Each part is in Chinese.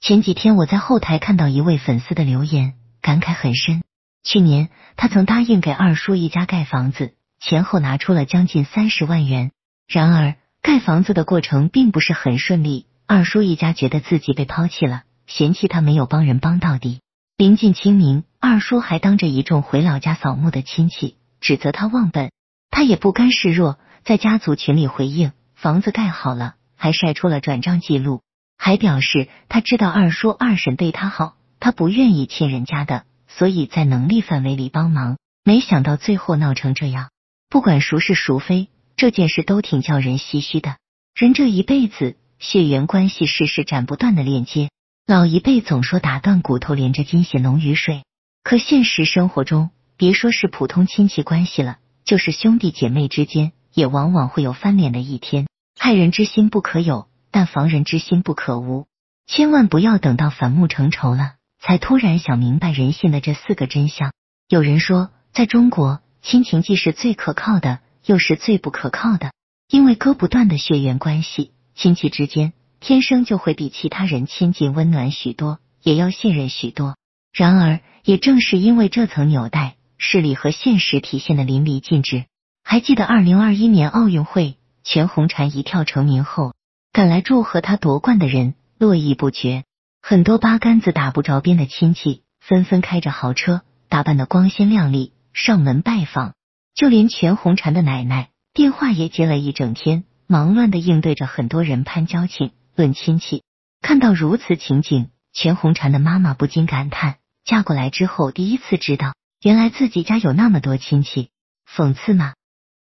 前几天我在后台看到一位粉丝的留言，感慨很深。去年他曾答应给二叔一家盖房子，前后拿出了将近30万元。然而盖房子的过程并不是很顺利，二叔一家觉得自己被抛弃了，嫌弃他没有帮人帮到底。临近清明，二叔还当着一众回老家扫墓的亲戚指责他忘本，他也不甘示弱，在家族群里回应房子盖好了，还晒出了转账记录，还表示他知道二叔二婶对他好，他不愿意欠人家的，所以在能力范围里帮忙。没想到最后闹成这样，不管孰是孰非，这件事都挺叫人唏嘘的。人这一辈子，血缘关系世事斩不断的链接，老一辈总说打断骨头连着筋血浓于水，可现实生活中，别说是普通亲戚关系了，就是兄弟姐妹之间，也往往会有翻脸的一天。害人之心不可有，但防人之心不可无。千万不要等到反目成仇了，才突然想明白人性的这4个真相。有人说，在中国，亲情既是最可靠的，又是最不可靠的，因为割不断的血缘关系，亲戚之间天生就会比其他人亲近温暖许多，也要信任许多。然而也正是因为这层纽带，势力和现实体现的淋漓尽致。还记得2021年奥运会，全红婵一跳成名后，赶来祝贺他夺冠的人络绎不绝，很多八竿子打不着边的亲戚纷纷开着豪车，打扮得光鲜亮丽，上门拜访。就连全红婵的奶奶电话也接了一整天，忙乱地应对着很多人攀交情论亲戚。看到如此情景，全红婵的妈妈不禁感叹，嫁过来之后第一次知道，原来自己家有那么多亲戚。讽刺吗？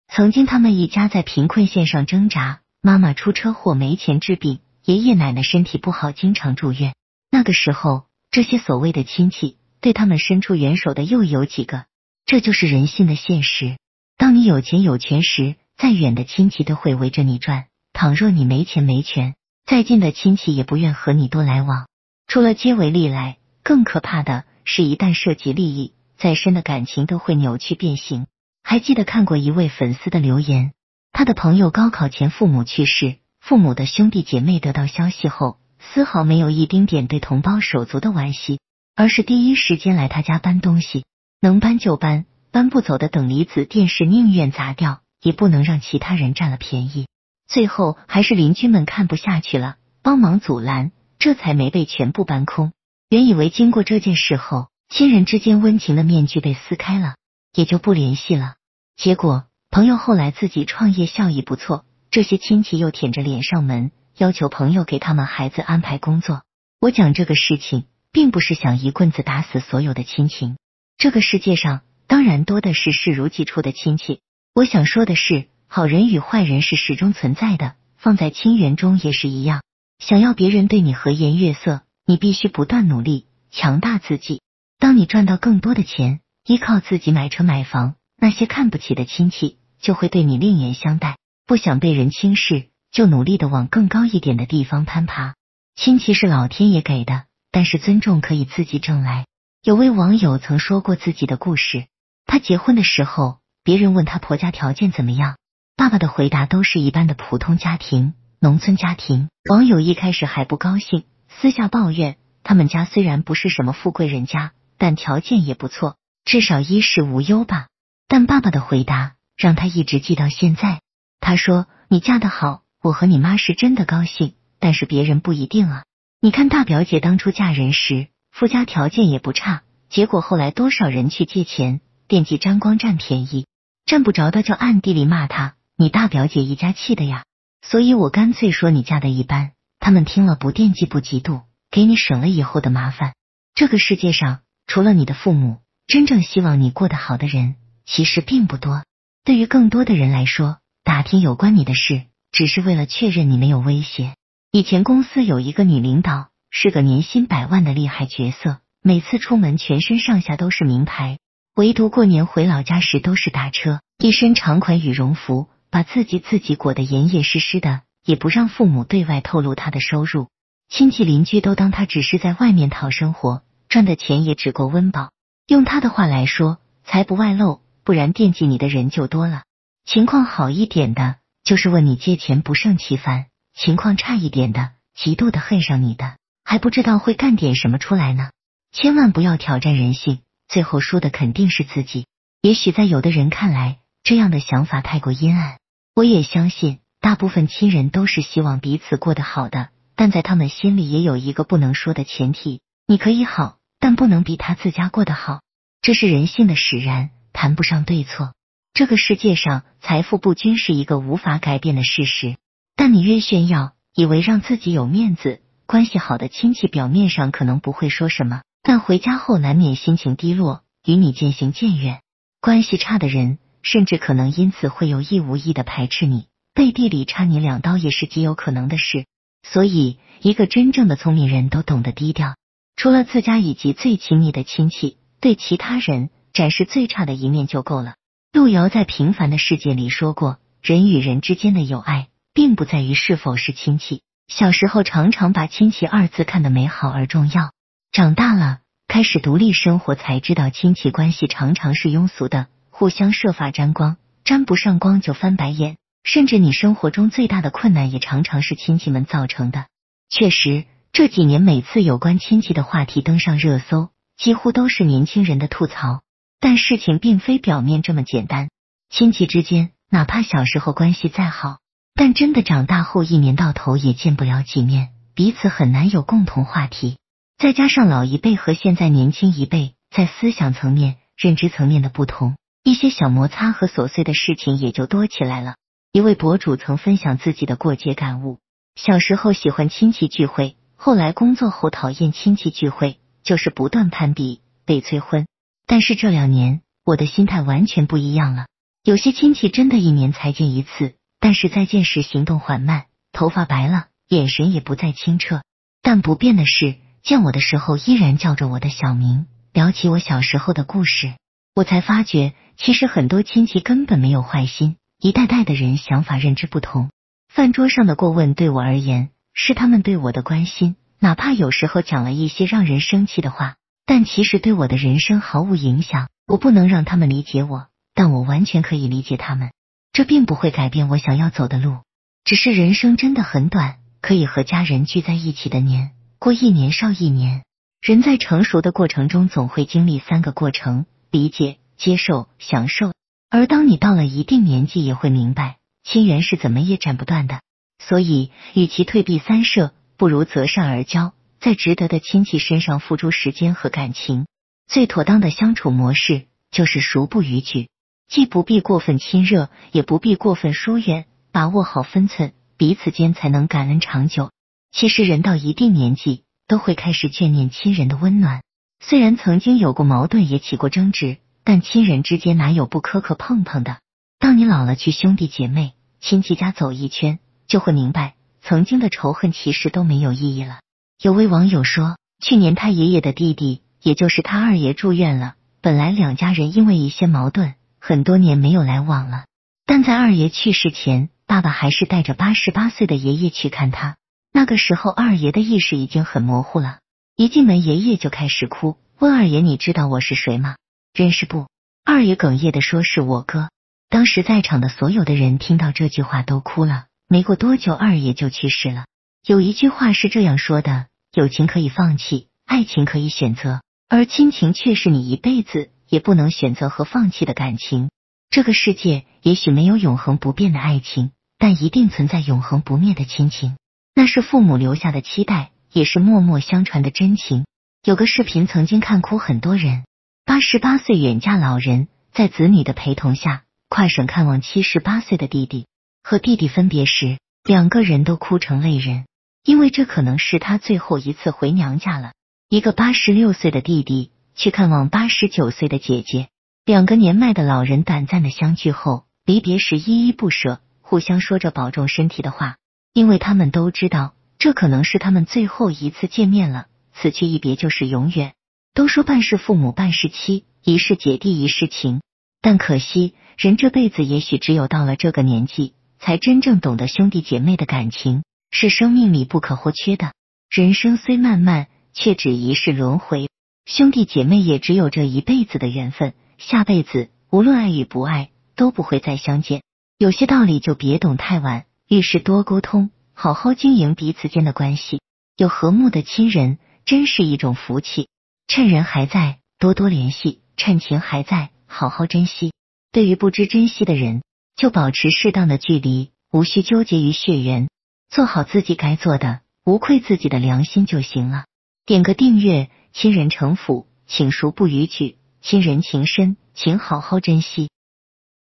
曾经他们一家在贫困线上挣扎，妈妈出车祸没钱治病，爷爷奶奶身体不好经常住院。那个时候，这些所谓的亲戚对他们伸出援手的又有几个？这就是人性的现实。当你有钱有权时，再远的亲戚都会围着你转，倘若你没钱没权，再近的亲戚也不愿和你多来往。除了皆为利来，更可怕的是一旦涉及利益，再深的感情都会扭曲变形。还记得看过一位粉丝的留言，他的朋友高考前父母去世，父母的兄弟姐妹得到消息后，丝毫没有一丁点对同胞手足的惋惜，而是第一时间来他家搬东西，能搬就搬，搬不走的等离子电视宁愿砸掉，也不能让其他人占了便宜。最后还是邻居们看不下去了，帮忙阻拦，这才没被全部搬空。原以为经过这件事后，亲人之间温情的面具被撕开了，也就不联系了。结果朋友后来自己创业效益不错，这些亲戚又舔着脸上门，要求朋友给他们孩子安排工作。我讲这个事情，并不是想一棍子打死所有的亲情，这个世界上当然多的是视如己出的亲戚。我想说的是，好人与坏人是始终存在的，放在亲缘中也是一样。想要别人对你和颜悦色，你必须不断努力，强大自己。当你赚到更多的钱，依靠自己买车买房，那些看不起的亲戚就会对你另眼相待。不想被人轻视，就努力的往更高一点的地方攀爬。亲戚是老天爷给的，但是尊重可以自己挣来。有位网友曾说过自己的故事，他结婚的时候，别人问他婆家条件怎么样，爸爸的回答都是一般的普通家庭，农村家庭。网友一开始还不高兴，私下抱怨他们家虽然不是什么富贵人家，但条件也不错，至少衣食无忧吧。但爸爸的回答让他一直记到现在。他说，你嫁得好，我和你妈是真的高兴，但是别人不一定啊。你看大表姐当初嫁人时，夫家条件也不差，结果后来多少人去借钱，惦记沾光占便宜，占不着的就暗地里骂她，你大表姐一家气的呀。所以我干脆说你嫁得一般，他们听了不惦记不嫉妒，给你省了以后的麻烦。这个世界上除了你的父母，真正希望你过得好的人其实并不多。对于更多的人来说，打听有关你的事只是为了确认你没有威胁。以前公司有一个女领导，是个年薪100万的厉害角色，每次出门全身上下都是名牌，唯独过年回老家时都是打车，一身长款羽绒服，把自己裹得严严实实的，也不让父母对外透露她的收入。亲戚邻居都当她只是在外面讨生活，赚的钱也只够温饱。用她的话来说，财不外露，不然惦记你的人就多了。情况好一点的，就是问你借钱不胜其烦；情况差一点的，极度的恨上你的。还不知道会干点什么出来呢。千万不要挑战人性，最后输的肯定是自己。也许在有的人看来，这样的想法太过阴暗。我也相信，大部分亲人都是希望彼此过得好的，但在他们心里也有一个不能说的前提：你可以好，但不能比他自家过得好。这是人性的使然，谈不上对错。这个世界上，财富不均是一个无法改变的事实。但你越炫耀，以为让自己有面子，关系好的亲戚表面上可能不会说什么，但回家后难免心情低落，与你渐行渐远。关系差的人，甚至可能因此会有意无意的排斥你，背地里插你2刀也是极有可能的事。所以，一个真正的聪明人都懂得低调，除了自家以及最亲密的亲戚，对其他人展示最差的一面就够了。路遥在《平凡的世界》里说过，人与人之间的友爱，并不在于是否是亲戚。小时候常常把亲戚2字看得美好而重要，长大了开始独立生活，才知道亲戚关系常常是庸俗的，互相设法沾光，沾不上光就翻白眼，甚至你生活中最大的困难也常常是亲戚们造成的。确实，这几年每次有关亲戚的话题登上热搜，几乎都是年轻人的吐槽。但事情并非表面这么简单，亲戚之间哪怕小时候关系再好，但真的长大后一年到头也见不了几面，彼此很难有共同话题。再加上老一辈和现在年轻一辈在思想层面、认知层面的不同，一些小摩擦和琐碎的事情也就多起来了。一位博主曾分享自己的过节感悟：小时候喜欢亲戚聚会，后来工作后讨厌亲戚聚会，就是不断攀比，被催婚。但是这2年，我的心态完全不一样了。有些亲戚真的1年才见一次，但是再见时行动缓慢，头发白了，眼神也不再清澈。但不变的是，见我的时候依然叫着我的小名，聊起我小时候的故事。我才发觉，其实很多亲戚根本没有坏心，一代代的人想法认知不同。饭桌上的过问对我而言，是他们对我的关心，哪怕有时候讲了一些让人生气的话，但其实对我的人生毫无影响。我不能让他们理解我，但我完全可以理解他们。这并不会改变我想要走的路，只是人生真的很短，可以和家人聚在一起的年，过1年少1年。人在成熟的过程中总会经历3个过程：理解、接受、享受。而当你到了一定年纪，也会明白亲缘是怎么也斩不断的。所以，与其退避三舍，不如择善而交，在值得的亲戚身上付出时间和感情。最妥当的相处模式就是熟不逾矩，既不必过分亲热，也不必过分疏远，把握好分寸，彼此间才能感恩长久。其实人到一定年纪，都会开始眷念亲人的温暖。虽然曾经有过矛盾，也起过争执，但亲人之间哪有不磕磕碰碰的？当你老了，去兄弟姐妹、亲戚家走一圈，就会明白，曾经的仇恨其实都没有意义了。有位网友说，去年他爷爷的弟弟，也就是他二爷住院了，本来2家人因为一些矛盾，很多年没有来往了。但在二爷去世前，爸爸还是带着88岁的爷爷去看他。那个时候二爷的意识已经很模糊了，一进门爷爷就开始哭，问二爷：“你知道我是谁吗？认识不？”二爷哽咽地说：“是我哥。”当时在场的所有的人听到这句话都哭了。没过多久，二爷就去世了。有一句话是这样说的：友情可以放弃，爱情可以选择，而亲情却是你一辈子也不能选择和放弃的感情。这个世界也许没有永恒不变的爱情，但一定存在永恒不灭的亲情。那是父母留下的期待，也是默默相传的真情。有个视频曾经看哭很多人，88岁远嫁老人在子女的陪同下跨省看望78岁的弟弟，和弟弟分别时，2个人都哭成泪人，因为这可能是他最后一次回娘家了。一个86岁的弟弟去看望89岁的姐姐，2个年迈的老人短暂的相聚后，离别时依依不舍，互相说着保重身体的话，因为他们都知道这可能是他们最后一次见面了，此去一别就是永远。都说半世父母半世妻，一世姐弟一世情，但可惜人这辈子也许只有到了这个年纪，才真正懂得兄弟姐妹的感情是生命里不可或缺的。人生虽漫漫，却只一世轮回，兄弟姐妹也只有这一辈子的缘分，下辈子无论爱与不爱都不会再相见。有些道理就别懂太晚，遇事多沟通，好好经营彼此间的关系。有和睦的亲人真是一种福气。趁人还在，多多联系；趁情还在，好好珍惜。对于不知珍惜的人，就保持适当的距离，无需纠结于血缘，做好自己该做的，无愧自己的良心就行了。点个订阅，亲人成福，请熟不逾矩，亲人情深，请好好珍惜。